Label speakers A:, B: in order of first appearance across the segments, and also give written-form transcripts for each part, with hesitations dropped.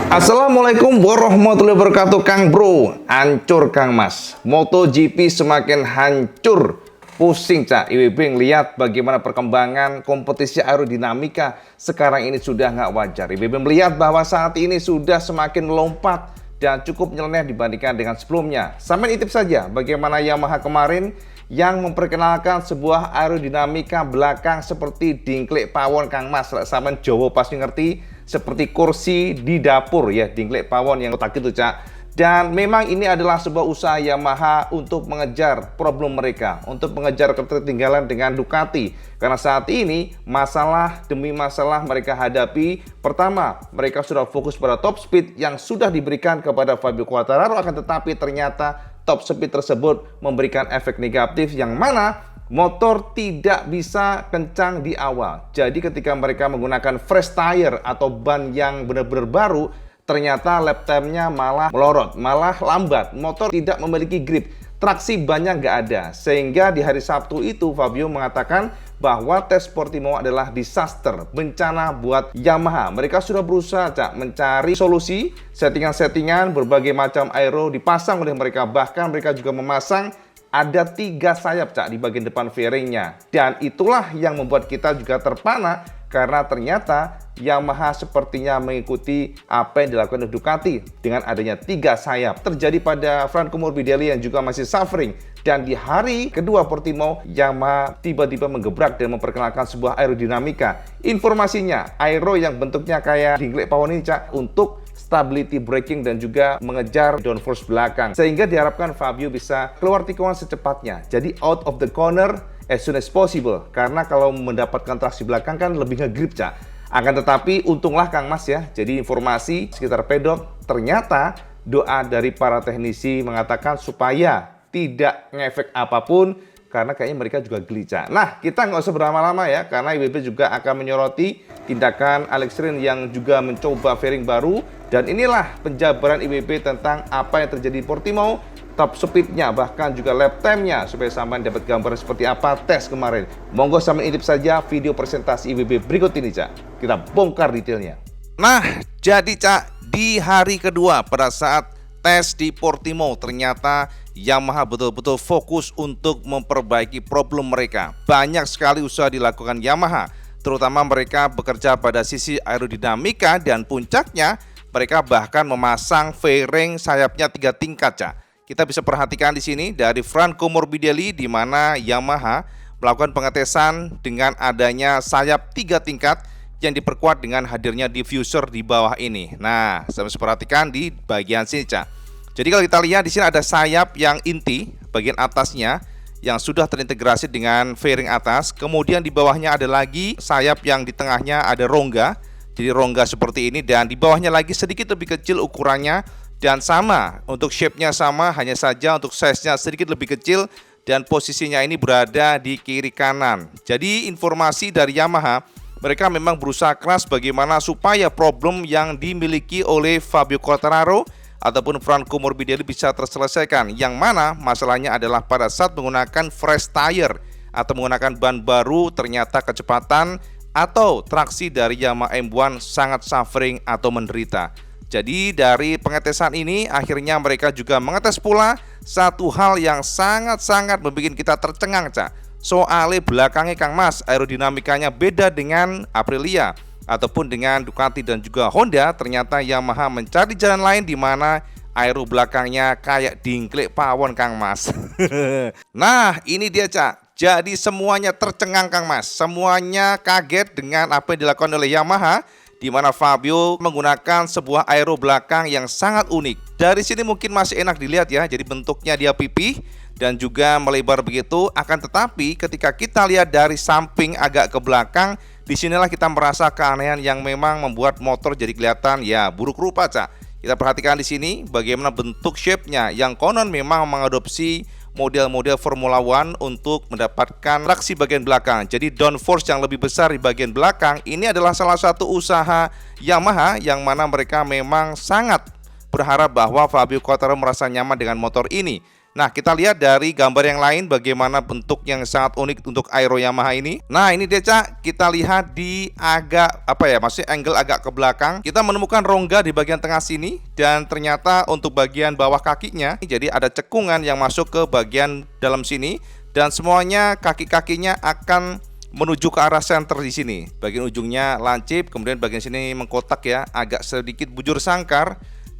A: Assalamualaikum warahmatullahi wabarakatuh. Kang Bro, hancur Kang Mas. MotoGP semakin hancur. Pusing Cak, IWB ngelihat bagaimana perkembangan kompetisi aerodinamika sekarang ini sudah nggak wajar. IWB melihat bahwa saat ini sudah semakin melompat dan cukup nyeleneh dibandingkan dengan sebelumnya. Sampai nitip saja bagaimana Yamaha kemarin yang memperkenalkan sebuah aerodinamika belakang seperti dingklek pawon Kang Mas. Sampean Jawa pasti ngerti, seperti kursi di dapur ya, dingklek pawon yang kotak itu Cak. Dan memang ini adalah sebuah usaha Yamaha untuk mengejar problem mereka, untuk mengejar ketertinggalan dengan Ducati. Karena saat ini masalah demi masalah mereka hadapi. Pertama, mereka sudah fokus pada top speed yang sudah diberikan kepada Fabio Quartararo, akan tetapi ternyata top speed tersebut memberikan efek negatif yang mana motor tidak bisa kencang di awal. Jadi ketika mereka menggunakan fresh tire atau ban yang benar-benar baru, ternyata lap time-nya malah melorot, malah lambat. Motor tidak memiliki grip, traksi banyak nggak ada. Sehingga di hari Sabtu itu Fabio mengatakan bahwa tes Portimao adalah disaster, bencana buat Yamaha. Mereka sudah berusaha Cak, mencari solusi, settingan-settingan, berbagai macam aero dipasang oleh mereka. Bahkan mereka juga memasang ada 3 sayap Cak di bagian depan fairingnya. Dan itulah yang membuat kita juga terpana, karena ternyata Yamaha sepertinya mengikuti apa yang dilakukan oleh Ducati dengan adanya 3 sayap. Terjadi pada Franco Morbidelli yang juga masih suffering. Dan di hari kedua Portimao, Yamaha tiba-tiba menggebrak dan memperkenalkan sebuah aerodinamika. Informasinya, aero yang bentuknya kayak dingklek pawon ini Cak, untuk stability braking dan juga mengejar downforce belakang. Sehingga diharapkan Fabio bisa keluar tikungan secepatnya. Jadi out of the corner as soon as possible. Karena kalau mendapatkan traksi belakang kan lebih ngegrip Cak. Akan tetapi untunglah Kang Mas ya. Jadi informasi sekitar pedok, ternyata doa dari para teknisi mengatakan supaya tidak ngefek apapun, karena kayaknya mereka juga geli Cak. Nah, kita nggak usah berlama-lama ya, karena IWB juga akan menyoroti tindakan Alex Rins yang juga mencoba fairing baru. Dan inilah penjabaran IWB tentang apa yang terjadi di Portimao, top speednya, bahkan juga lap time-nya, supaya sampai dapat gambaran seperti apa tes kemarin. Monggo sampai intip saja video presentasi IWB berikut ini Cak. Kita bongkar detailnya. Nah, jadi Cak, di hari kedua pada saat tes di Portimao, ternyata Yamaha betul-betul fokus untuk memperbaiki problem mereka. Banyak sekali usaha dilakukan Yamaha, terutama mereka bekerja pada sisi aerodinamika, dan puncaknya mereka bahkan memasang fairing sayapnya 3 tingkat Cak. Kita bisa perhatikan di sini dari Franco Morbidelli, di mana Yamaha melakukan pengetesan dengan adanya sayap 3 tingkat yang diperkuat dengan hadirnya diffuser di bawah ini. Nah, saya bisa perhatikan di bagian sini Cak. Jadi kalau kita lihat di sini ada sayap yang inti bagian atasnya yang sudah terintegrasi dengan fairing atas. Kemudian di bawahnya ada lagi sayap yang di tengahnya ada rongga. Jadi rongga seperti ini, dan di bawahnya lagi sedikit lebih kecil ukurannya dan sama untuk shape-nya sama, hanya saja untuk size-nya sedikit lebih kecil dan posisinya ini berada di kiri kanan. Jadi informasi dari Yamaha, mereka memang berusaha keras bagaimana supaya problem yang dimiliki oleh Fabio Quartararo ataupun Franco Morbidelli bisa terselesaikan. Yang mana masalahnya adalah pada saat menggunakan fresh tire atau menggunakan ban baru, ternyata kecepatan atau traksi dari Yamaha M1 sangat suffering atau menderita. Jadi dari pengetesan ini akhirnya mereka juga mengetes pula satu hal yang sangat-sangat membuat kita tercengang Cak. Soalnya belakangnya Kang Mas, aerodinamikanya beda dengan Aprilia ataupun dengan Ducati dan juga Honda. Ternyata Yamaha mencari jalan lain di mana aero belakangnya kayak dingklek pawon Kang Mas. Nah, ini dia Cak. Jadi semuanya tercengang Kang Mas. Semuanya kaget dengan apa yang dilakukan oleh Yamaha, di mana Fabio menggunakan sebuah aero belakang yang sangat unik. Dari sini mungkin masih enak dilihat ya. Jadi bentuknya dia pipih dan juga melebar begitu. Akan tetapi ketika kita lihat dari samping agak ke belakang, disinilah kita merasa keanehan yang memang membuat motor jadi kelihatan ya buruk rupa Cak. Kita perhatikan di sini bagaimana bentuk shape-nya yang konon memang mengadopsi model-model Formula One untuk mendapatkan traksi bagian belakang. Jadi downforce yang lebih besar di bagian belakang ini adalah salah satu usaha Yamaha yang mana mereka memang sangat berharap bahwa Fabio Quartararo merasa nyaman dengan motor ini. Nah, kita lihat dari gambar yang lain bagaimana bentuk yang sangat unik untuk Aero Yamaha ini. Nah, ini dia Cak, kita lihat di agak maksudnya angle agak ke belakang. Kita menemukan rongga di bagian tengah sini dan ternyata untuk bagian bawah kakinya jadi ada cekungan yang masuk ke bagian dalam sini dan semuanya kaki-kakinya akan menuju ke arah center di sini. Bagian ujungnya lancip, kemudian bagian sini mengkotak ya, agak sedikit bujur sangkar.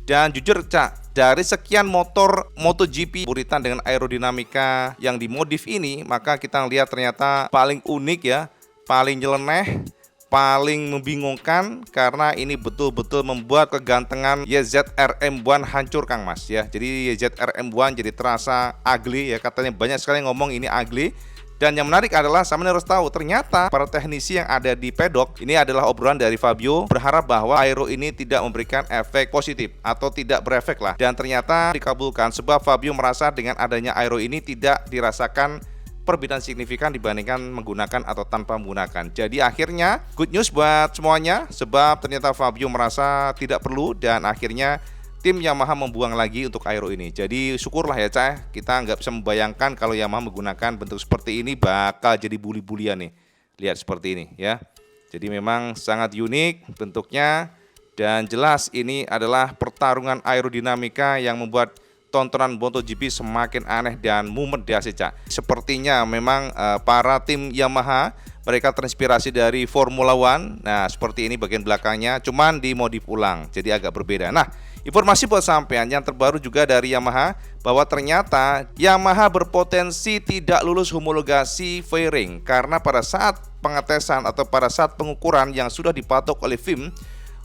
A: Dan jujur Cak, dari sekian motor MotoGP buritan dengan aerodinamika yang dimodif ini, maka kita lihat ternyata paling unik ya, paling nyeleneh, paling membingungkan karena ini betul-betul membuat kegantengan YZR M1 hancur Kang Mas ya. Jadi YZR M1 jadi terasa ugly ya, katanya banyak sekali ngomong ini ugly. Dan yang menarik adalah saya harus tahu ternyata para teknisi yang ada di pedok ini adalah obrolan dari Fabio berharap bahwa Aero ini tidak memberikan efek positif atau tidak berefek lah. Dan ternyata dikabulkan sebab Fabio merasa dengan adanya Aero ini tidak dirasakan perbedaan signifikan dibandingkan menggunakan atau tanpa menggunakan. Jadi akhirnya good news buat semuanya sebab ternyata Fabio merasa tidak perlu dan akhirnya tim Yamaha membuang lagi untuk Aero ini. Jadi syukurlah ya Cak, kita nggak bisa membayangkan kalau Yamaha menggunakan bentuk seperti ini bakal jadi buli-bulian nih. Lihat seperti ini ya. Jadi memang sangat unik bentuknya dan jelas ini adalah pertarungan aerodinamika yang membuat tontonan MotoGP semakin aneh dan mumet di Cak. Sepertinya memang para tim Yamaha mereka terinspirasi dari Formula One. Nah, seperti ini bagian belakangnya, cuman dimodif ulang, jadi agak berbeda. Nah, informasi buat sampean yang terbaru juga dari Yamaha bahwa ternyata Yamaha berpotensi tidak lulus homologasi fairing karena pada saat pengetesan atau pada saat pengukuran yang sudah dipatok oleh FIM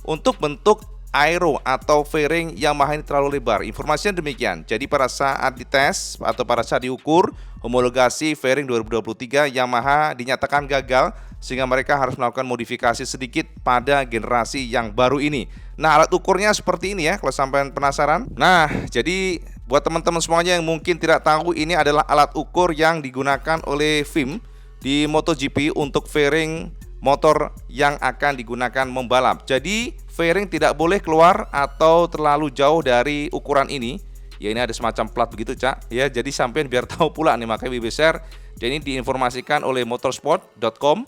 A: untuk bentuk Aero atau fairing Yamaha ini terlalu lebar. Informasinya demikian. Jadi pada saat dites atau pada saat diukur homologasi fairing 2023 Yamaha dinyatakan gagal sehingga mereka harus melakukan modifikasi sedikit pada generasi yang baru ini. Nah, alat ukurnya seperti ini ya kalau sampai penasaran. Nah, jadi buat teman-teman semuanya yang mungkin tidak tahu, ini adalah alat ukur yang digunakan oleh FIM di MotoGP untuk fairing motor yang akan digunakan membalap. Jadi fairing tidak boleh keluar atau terlalu jauh dari ukuran ini. Ya, ini ada semacam plat begitu Cak. Ya, jadi sampean biar tahu pula nih, makanya WBSR. Dan ini diinformasikan oleh motorsport.com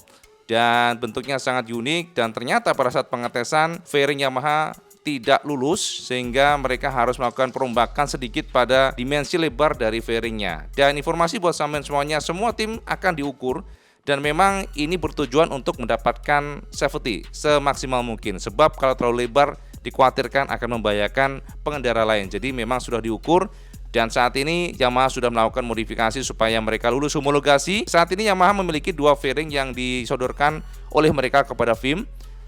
A: dan bentuknya sangat unik dan ternyata pada saat pengetesan fairing Yamaha tidak lulus sehingga mereka harus melakukan perombakan sedikit pada dimensi lebar dari fairingnya. Dan informasi buat sampean semuanya, semua tim akan diukur. Dan memang ini bertujuan untuk mendapatkan safety semaksimal mungkin. Sebab kalau terlalu lebar dikhawatirkan akan membahayakan pengendara lain. Jadi memang sudah diukur dan saat ini Yamaha sudah melakukan modifikasi supaya mereka lulus homologasi. Saat ini Yamaha memiliki dua fairing yang disodorkan oleh mereka kepada FIM.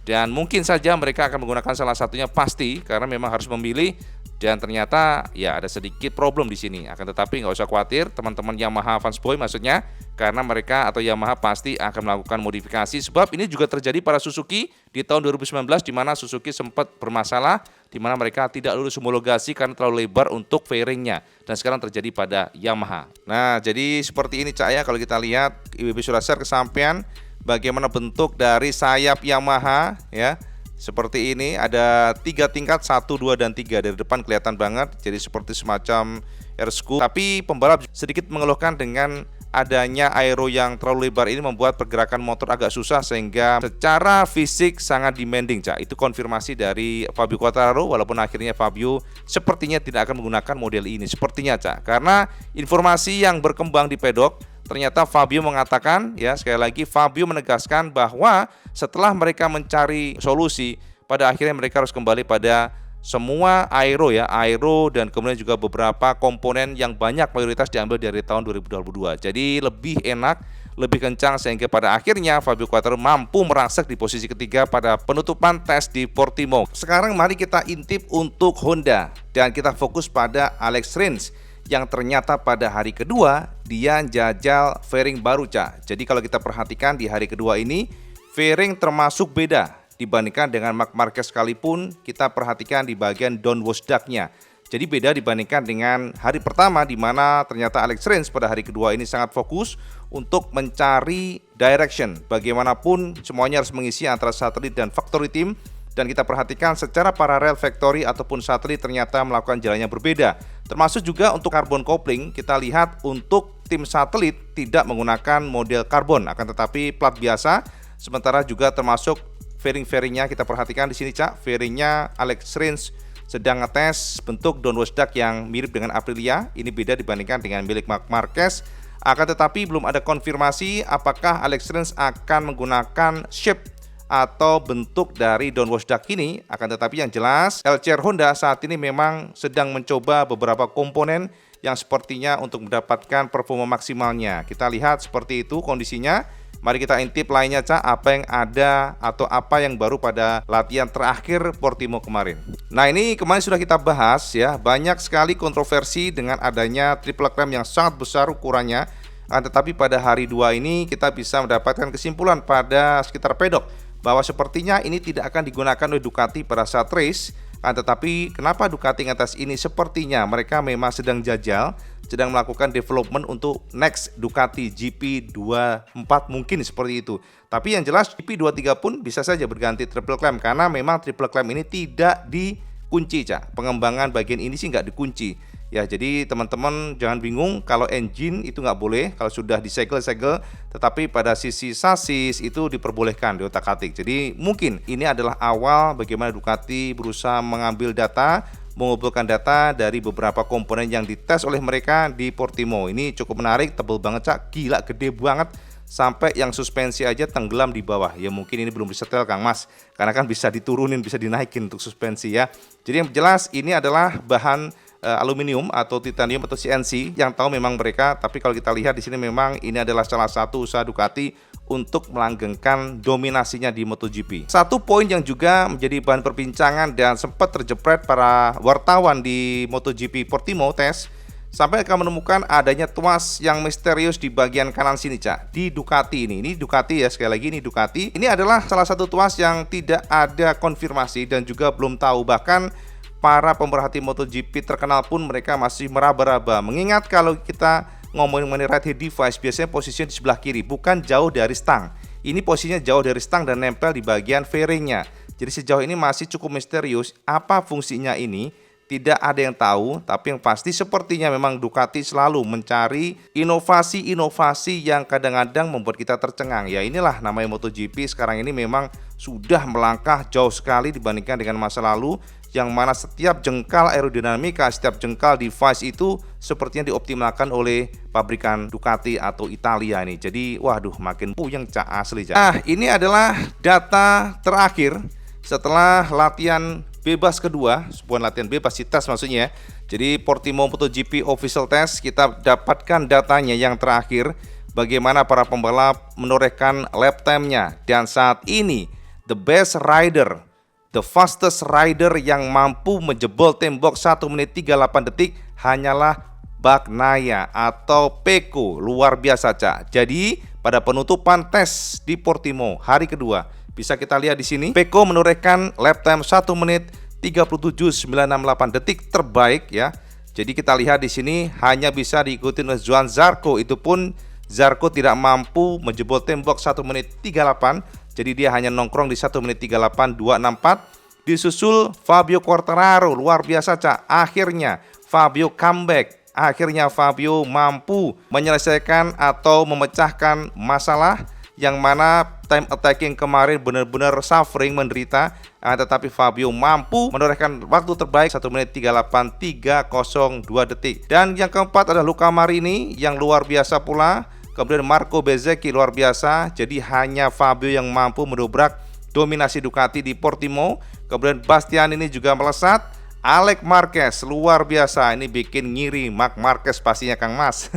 A: Dan mungkin saja mereka akan menggunakan salah satunya pasti karena memang harus memilih. Dan ternyata ya ada sedikit problem di sini. Akan tetapi nggak usah khawatir teman-teman Yamaha fansboy maksudnya, karena mereka atau Yamaha pasti akan melakukan modifikasi. Sebab ini juga terjadi pada Suzuki di tahun 2019 di mana Suzuki sempat bermasalah di mana mereka tidak lulus homologasi karena terlalu lebar untuk fairingnya. Dan sekarang terjadi pada Yamaha. Nah, jadi seperti ini Cak ya kalau kita lihat IWB Suraser kesampean bagaimana bentuk dari sayap Yamaha ya. Seperti ini ada 3 tingkat 1, 2, dan 3 dari depan kelihatan banget jadi seperti semacam air scoop. Tapi pembalap sedikit mengeluhkan dengan adanya aero yang terlalu lebar ini membuat pergerakan motor agak susah sehingga secara fisik sangat demanding Cak. Itu konfirmasi dari Fabio Quartararo walaupun akhirnya Fabio sepertinya tidak akan menggunakan model ini sepertinya Cak. Karena informasi yang berkembang di pedok ternyata Fabio mengatakan ya, sekali lagi Fabio menegaskan bahwa setelah mereka mencari solusi pada akhirnya mereka harus kembali pada semua aero ya, aero dan kemudian juga beberapa komponen yang banyak mayoritas diambil dari tahun 2022. Jadi lebih enak, lebih kencang sehingga pada akhirnya Fabio Quartararo mampu merangsek di posisi ketiga pada penutupan tes di Portimao. Sekarang mari kita intip untuk Honda dan kita fokus pada Alex Rins yang ternyata pada hari kedua dia jajal fairing baru Cak. Jadi kalau kita perhatikan di hari kedua ini fairing termasuk beda dibandingkan dengan Marc Marquez sekalipun kita perhatikan di bagian downwash duct-nya. Jadi beda dibandingkan dengan hari pertama di mana ternyata Alex Rins pada hari kedua ini sangat fokus untuk mencari direction. Bagaimanapun semuanya harus mengisi antara satelit dan factory team Dan kita perhatikan secara paralel factory ataupun satelit ternyata melakukan jalannya berbeda. Termasuk juga untuk carbon coupling, kita lihat untuk tim satelit tidak menggunakan model karbon, akan tetapi plat biasa. Sementara juga termasuk fairing-fairingnya kita perhatikan di sini, Cak. Fairingnya Alex Rins sedang ngetes bentuk downwash duct yang mirip dengan Aprilia. Ini beda dibandingkan dengan milik Marc Marquez. Akan tetapi belum ada konfirmasi apakah Alex Rins akan menggunakan shape atau bentuk dari downwash duct ini. Akan tetapi yang jelas LCR Honda saat ini memang sedang mencoba beberapa komponen yang sepertinya untuk mendapatkan performa maksimalnya. Kita lihat seperti itu kondisinya. Mari kita intip lainnya, Cak, apa yang ada atau apa yang baru pada latihan terakhir Portimao kemarin. Nah, ini kemarin sudah kita bahas ya, banyak sekali kontroversi dengan adanya triple clamp yang sangat besar ukurannya. Tetapi pada hari 2 ini kita bisa mendapatkan kesimpulan pada sekitar pedok bahwa sepertinya ini tidak akan digunakan oleh Ducati pada saat race. Tetapi kenapa Ducati ngatas ini? Sepertinya mereka memang sedang jajal, sedang melakukan development untuk next Ducati GP24, mungkin seperti itu. Tapi yang jelas GP23 pun bisa saja berganti triple clamp, karena memang triple clamp ini tidak dikunci, Cak. Pengembangan bagian ini sih nggak dikunci. Ya, jadi teman-teman jangan bingung kalau engine itu nggak boleh, kalau sudah disegel-segel, tetapi pada sisi sasis itu diperbolehkan di otak-atik. Jadi mungkin ini adalah awal bagaimana Ducati berusaha mengambil data, mengumpulkan data dari beberapa komponen yang dites oleh mereka di Portimao. Ini cukup menarik, tebel banget, Cak, gila gede banget. Sampai yang suspensi aja tenggelam di bawah. Ya mungkin ini belum disetel, Kang Mas, karena kan bisa diturunin, bisa dinaikin untuk suspensi ya. Jadi yang jelas ini adalah bahan aluminium atau titanium atau CNC yang tahu memang mereka. Tapi kalau kita lihat di sini memang ini adalah salah satu usaha Ducati untuk melanggengkan dominasinya di MotoGP. Satu poin yang juga menjadi bahan perbincangan dan sempat terjepret para wartawan di MotoGP Portimao test, sampai akan menemukan adanya tuas yang misterius di bagian kanan sini, Cak, di Ducati ini. Ini Ducati ya, sekali lagi ini Ducati. Ini adalah salah satu tuas yang tidak ada konfirmasi dan juga belum tahu. Bahkan para pemerhati MotoGP terkenal pun mereka masih meraba-raba. Mengingat kalau kita ngomongin mengenai right head device, biasanya posisinya di sebelah kiri, bukan jauh dari stang. Ini posisinya jauh dari stang dan nempel di bagian fairingnya. Jadi sejauh ini masih cukup misterius. Apa fungsinya ini? Tidak ada yang tahu, tapi yang pasti sepertinya memang Ducati selalu mencari inovasi-inovasi yang kadang-kadang membuat kita tercengang. Ya inilah namanya MotoGP sekarang ini memang sudah melangkah jauh sekali dibandingkan dengan masa lalu, yang mana setiap jengkal aerodinamika, setiap jengkal device itu sepertinya dioptimalkan oleh pabrikan Ducati atau Italia ini. Jadi waduh, makin puyeng, Cak, asli, Cak. Nah, ini adalah data terakhir setelah latihan bebas kedua, sebuah latihan bebas di tes maksudnya. Jadi Portimao MotoGP official test, kita dapatkan datanya yang terakhir, bagaimana para pembalap menorehkan lap time-nya. Dan saat ini the best rider, the fastest rider yang mampu menjebol tembok 1 menit 38 detik hanyalah Bagnaia atau Pecco. Luar biasa, Cak. Jadi pada penutupan tes di Portimao hari kedua, bisa kita lihat di sini, Pecco menorehkan lap time 1 menit 37,968 detik terbaik ya. Jadi kita lihat di sini hanya bisa diikuti oleh Johan Zarco. Itu pun Zarco tidak mampu menjebol tembok 1 menit 38. Jadi dia hanya nongkrong di 1 menit 38,264. Disusul Fabio Quartararo, luar biasa, Cak. Akhirnya Fabio comeback. Akhirnya Fabio mampu menyelesaikan atau memecahkan masalah yang mana time attacking kemarin benar-benar suffering, menderita, tetapi Fabio mampu menorehkan waktu terbaik 1 menit 38,302 detik. Dan yang keempat adalah Luca Marini yang luar biasa pula. Kemudian Marco Bezzecchi luar biasa. Jadi hanya Fabio yang mampu mendobrak dominasi Ducati di Portimao. Kemudian Bastianini juga melesat. Alex Marquez luar biasa, ini bikin ngiri Marc Marquez pastinya, Kang Mas.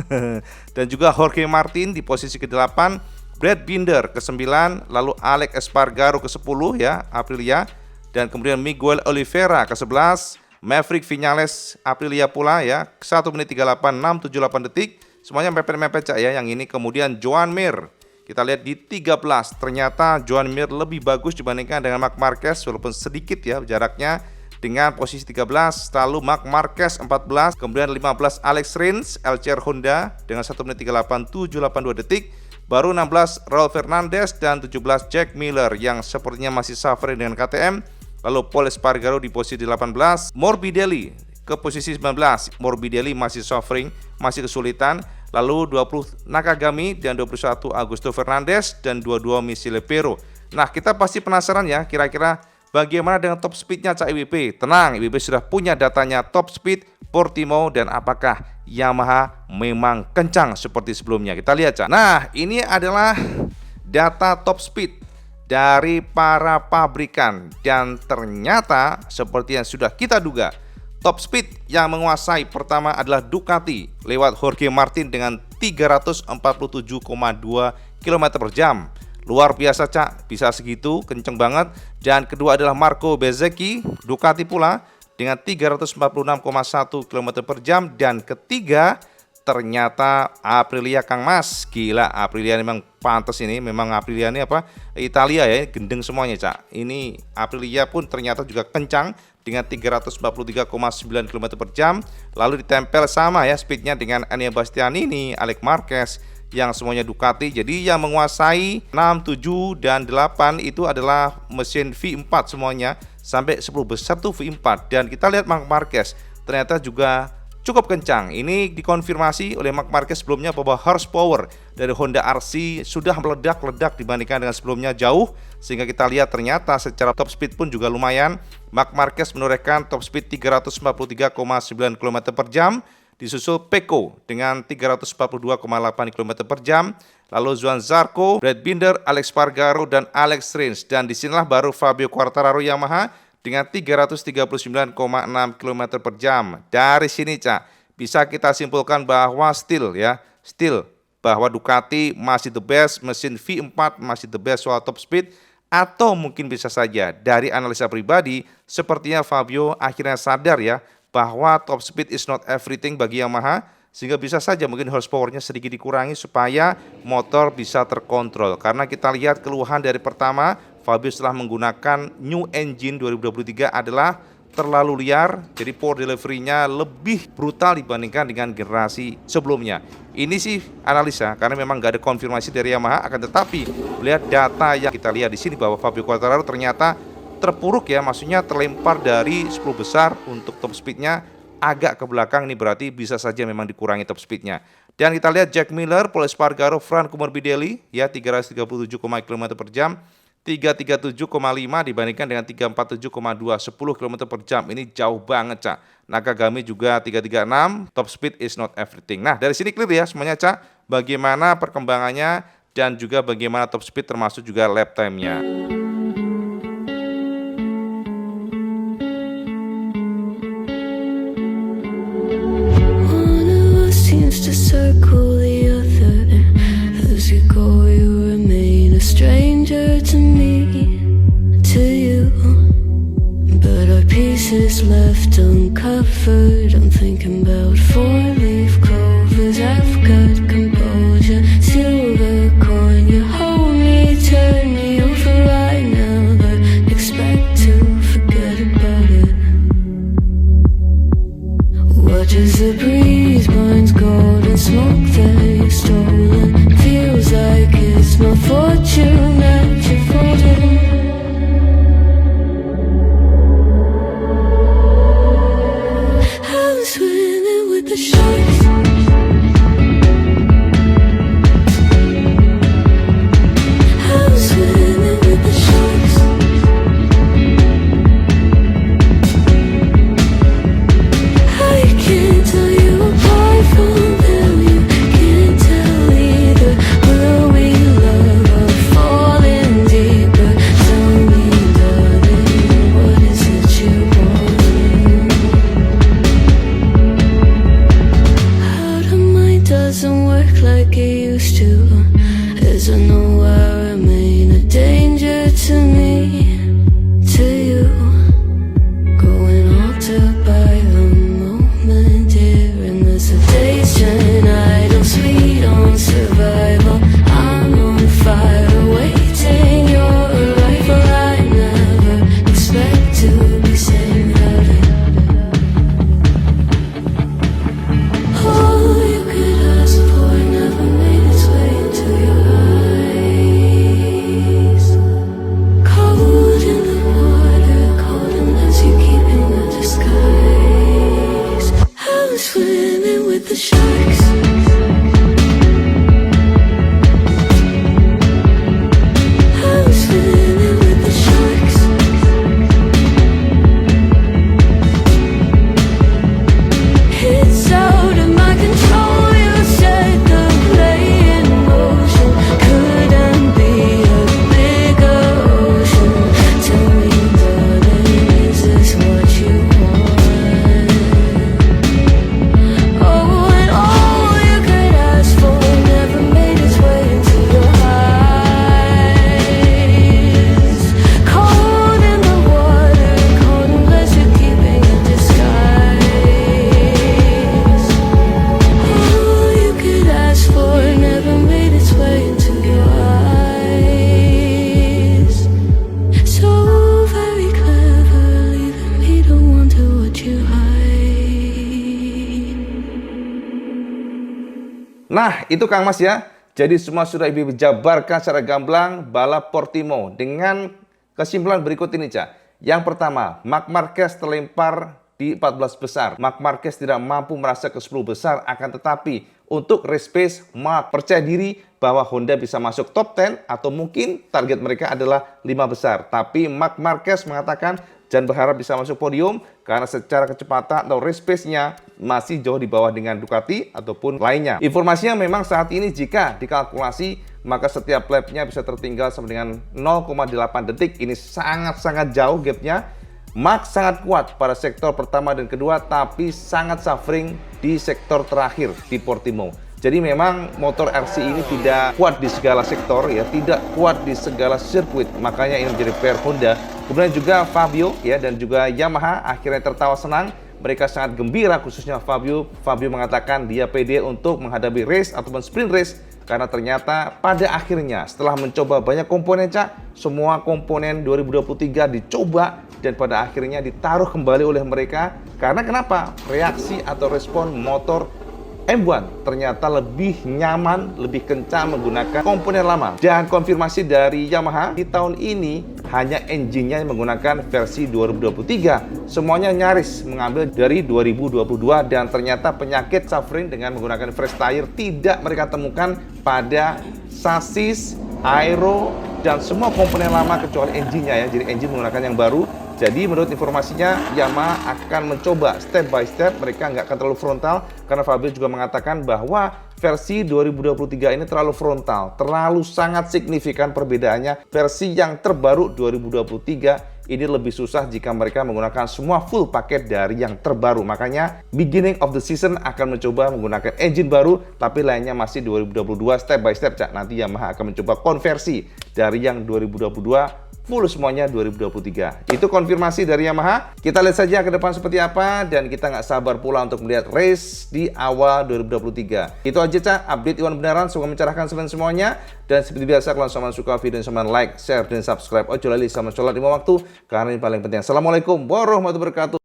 A: Dan juga Jorge Martin di posisi ke-8. Brad Binder ke-9, lalu Alex Espargaro ke-10 ya, Aprilia, dan kemudian Miguel Oliveira ke-11, Maverick Viñales Aprilia pula ya, 1 menit 38,678 detik, semuanya mepet-mepet, Cak ya. Yang ini kemudian Joan Mir, kita lihat di 13, ternyata Joan Mir lebih bagus dibandingkan dengan Marc Marquez, walaupun sedikit ya jaraknya, dengan posisi 13, lalu Marc Marquez 14, kemudian 15 Alex Rins LCR Honda dengan 1 menit 38,782 detik. Baru 16 Raul Fernandez dan 17 Jack Miller yang sepertinya masih suffering dengan KTM. Lalu Paul Espargaro di posisi 18, Morbidelli ke posisi 19. Morbidelli masih suffering, masih kesulitan. Lalu 20 Nakagami dan 21 Augusto Fernandes dan 22 Michele Pero. Nah, kita pasti penasaran ya, kira-kira bagaimana dengan top speednya Cak IWB? Tenang, IWB sudah punya datanya top speed, Portimao, dan apakah Yamaha memang kencang seperti sebelumnya. Kita lihat Cak. Nah, ini adalah data top speed dari para pabrikan, dan ternyata seperti yang sudah kita duga, top speed yang menguasai pertama adalah Ducati lewat Jorge Martin dengan 347,2 km per jam. Luar biasa Cak, bisa segitu, kenceng banget. Dan kedua adalah Marco Bezzecchi, Ducati pula dengan 346,1 km per jam. Dan ketiga ternyata Aprilia Kang Mas. Gila, Aprilia memang pantas ini. Memang Aprilia ini apa? Italia ya, gendeng semuanya Cak. Ini Aprilia pun ternyata juga kencang dengan 343,9 km per jam. Lalu ditempel sama ya speednya dengan Enea Bastianini, Alex Marquez yang semuanya Ducati. Jadi yang menguasai 6, 7, dan 8 itu adalah mesin V4 semuanya. Sampai 10 besar tuh V4. Dan kita lihat Marc Marquez ternyata juga cukup kencang. Ini dikonfirmasi oleh Marc Marquez sebelumnya bahwa horsepower dari Honda RC sudah meledak-ledak dibandingkan dengan sebelumnya jauh. Sehingga kita lihat ternyata secara top speed pun juga lumayan. Marc Marquez menorehkan top speed 343,9 km per jam. Disusul Pecco dengan 342,8 km per jam. Lalu Johan Zarco, Brad Binder, Alex Espargaro, dan Alex Rins. Dan disinilah baru Fabio Quartararo Yamaha dengan 339,6 km per jam. Dari sini Cak, bisa kita simpulkan bahwa still bahwa Ducati masih the best, mesin V4 masih the best soal top speed. Atau mungkin bisa saja dari analisa pribadi, sepertinya Fabio akhirnya sadar ya bahwa top speed is not everything bagi Yamaha, sehingga bisa saja mungkin horsepowernya sedikit dikurangi supaya motor bisa terkontrol. Karena kita lihat keluhan dari pertama, Fabio setelah menggunakan new engine 2023 adalah terlalu liar, jadi power delivery-nya lebih brutal dibandingkan dengan generasi sebelumnya. Ini sih analisa, karena memang nggak ada konfirmasi dari Yamaha, akan tetapi lihat data yang kita lihat di sini bahwa Fabio Quartararo ternyata terpuruk ya, maksudnya terlempar dari 10 besar untuk top speednya agak ke belakang. Ini berarti bisa saja memang dikurangi top speednya. Dan kita lihat Jack Miller, Paul Espargaro, Franco Morbidelli ya 337 km per jam, 337,5 dibandingkan dengan 347,2, 10 km per jam. Ini jauh banget Cak. Nakagami juga 336, top speed is not everything. Nah, dari sini clear ya semuanya Cak, bagaimana perkembangannya dan juga bagaimana top speed termasuk juga lap time-nya.
B: To circle the other, as you go you remain a stranger to me, to you. But our pieces left uncovered. I'm thinking about four-leaf clovers. I've got composure, silver coin. You hold me, turn me over right now, but expect to forget about it. Watch as the breeze burns gold and smoke that you've stolen. Feels like it's my fortune that you're folding. I'm swimming with the sharks.
A: Nah, itu Kang Mas ya. Jadi semua sudah Ibu jabarkan secara gamblang balap Portimao dengan kesimpulan berikut ini, Cak. Yang pertama, Marc Marquez terlempar di 14 besar. Marc Marquez tidak mampu merasa ke 10 besar, akan tetapi untuk race pace, Marc percaya diri bahwa Honda bisa masuk top 10 atau mungkin target mereka adalah 5 besar. Tapi Marc Marquez mengatakan jangan berharap bisa masuk podium karena secara kecepatan atau race pace-nya masih jauh di bawah dengan Ducati ataupun lainnya. Informasinya memang saat ini jika dikalkulasi maka setiap lap-nya bisa tertinggal sama dengan 0,8 detik. Ini sangat-sangat jauh gap-nya. Marc sangat kuat pada sektor pertama dan kedua, tapi sangat suffering di sektor terakhir di Portimao. Jadi memang motor RC ini tidak kuat di segala sektor, ya, tidak kuat di segala sirkuit. Makanya ini menjadi PR Honda. Kemudian juga Fabio ya dan juga Yamaha akhirnya tertawa senang. Mereka sangat gembira, khususnya Fabio. Fabio mengatakan dia pede untuk menghadapi race ataupun sprint race karena ternyata pada akhirnya setelah mencoba banyak komponen, Cak, semua komponen 2023 dicoba dan pada akhirnya ditaruh kembali oleh mereka. Karena kenapa? Reaksi atau respon motor M1 ternyata lebih nyaman, lebih kencang menggunakan komponen lama. Dan konfirmasi dari Yamaha di tahun ini hanya engine-nya yang menggunakan versi 2023. Semuanya nyaris mengambil dari 2022 dan ternyata penyakit suffering dengan menggunakan fresh tire tidak mereka temukan pada sasis, aero, dan semua komponen lama kecuali engine-nya ya. Jadi engine menggunakan yang baru. Jadi menurut informasinya Yamaha akan mencoba step by step, mereka nggak akan terlalu frontal karena Fabio juga mengatakan bahwa versi 2023 ini terlalu frontal, terlalu sangat signifikan perbedaannya. Versi yang terbaru 2023 ini lebih susah jika mereka menggunakan semua full paket dari yang terbaru. Makanya beginning of the season akan mencoba menggunakan engine baru, tapi lainnya masih 2022 step by step, Cak. Nanti Yamaha akan mencoba konversi dari yang 2022 full semuanya 2023. Itu konfirmasi dari Yamaha. Kita lihat saja ke depan seperti apa dan kita nggak sabar pula untuk melihat race di awal 2023. Itu aja, Cak, update Iwan Benaran. Semoga mencerahkan semuanya. Dan seperti biasa kalau sama suka video ini, sama like, share, dan subscribe. Ojo lali sama sholat 5 waktu karena ini paling penting. Assalamualaikum warahmatullahi wabarakatuh.